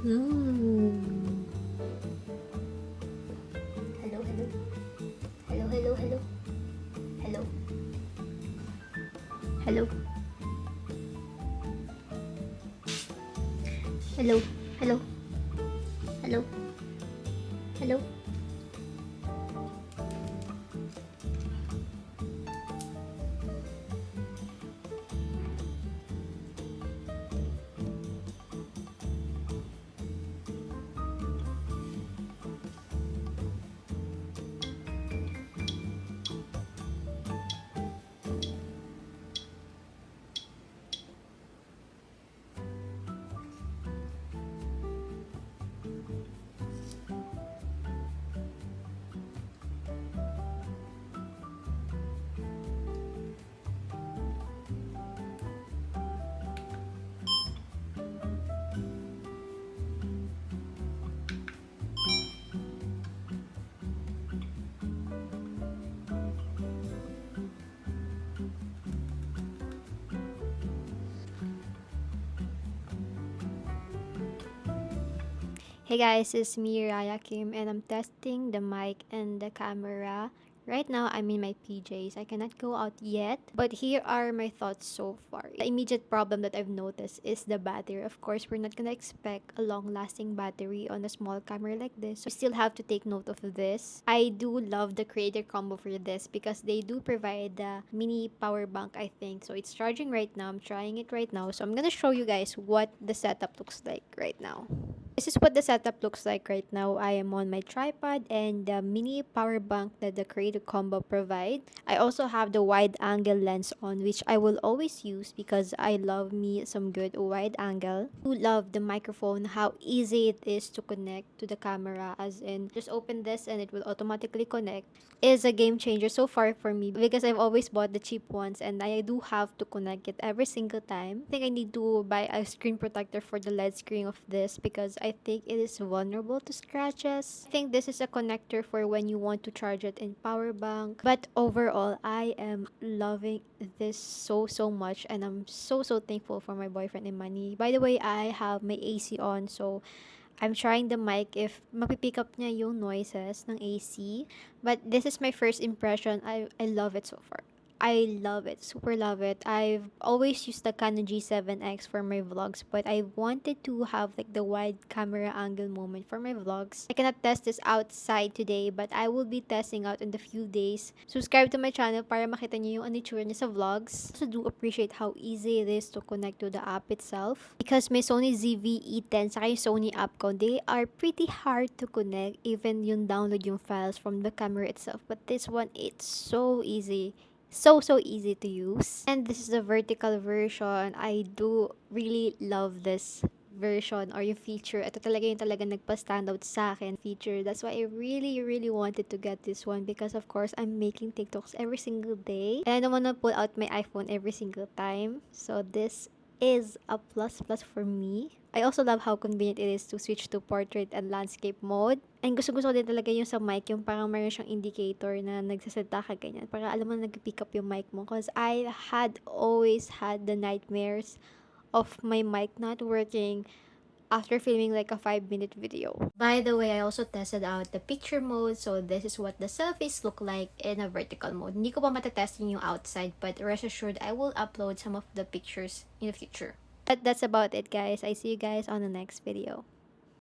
Mm. Hello, hello. Hello, hello, hello. Hello. Hello. Hello. Hello. Hello. Hello. Hey guys, it's me, Raya Kim, and I'm testing the mic and the camera. Right now, I'm in my PJs. I cannot go out yet, but here are my thoughts so far. The immediate problem that I've noticed is the battery. Of course, we're not gonna expect a long-lasting battery on a small camera like this. So we still have to take note of this. I do love the creator combo for this because they do provide the mini power bank, I think. So it's charging right now. I'm trying it right now. So I'm gonna show you guys what the setup looks like right now. This is what the setup looks like right now. I am on my tripod and the mini power bank that the Creative Combo provide. I also have the wide angle lens on, which I will always use because I love me some good wide angle. I do love the microphone, how easy it is to connect to the camera, as in just open this and it will automatically connect. Is a game changer so far for me because I've always bought the cheap ones and I do have to connect it every single time. I think I need to buy a screen protector for the LED screen of this because I think it is vulnerable to scratches. I think this is a connector for when you want to charge it in power bank. But overall, I am loving this so much and I'm so thankful for my boyfriend Imani. By the way, I have my AC on, so I'm trying the mic if mapipick up niya yung noises ng AC. But this is my first impression. I love it so far. I love it. Super love it. I've always used the Canon G7X for my vlogs, but I wanted to have like the wide camera angle moment for my vlogs. I cannot test this outside today, but I will be testing out in the few days. Subscribe to my channel para makita niyo yung itsura niya sa vlogs. Also do appreciate how easy it is to connect to the app itself. Because my Sony ZV-E10 saka yung Sony app ko, they are pretty hard to connect, even yung download yung files from the camera itself. But this one, it's so easy. So easy to use. And this is the vertical version. I do really love this version or yung feature. Ito talaga yung talaga nagpa-standout sa akin feature. That's why I really wanted to get this one because of course I'm making TikToks every single day. And I don't wanna pull out my iPhone every single time. So this is a plus for me. I also love how convenient it is to switch to portrait and landscape mode. And gusto-gusto ko din talaga yung sa mic, yung parang mayroon siyang indicator na nagsasalita ka ganyan. Para alam mo na nag-pick up yung mic mo. Because I had always had the nightmares of my mic not working after filming like a 5-minute video. By the way, I also tested out the picture mode. So this is what the selfies look like in a vertical mode. Hindi ko pa matatesting yung outside, but rest assured I will upload some of the pictures in the future. But that's about it guys. I see you guys on the next video.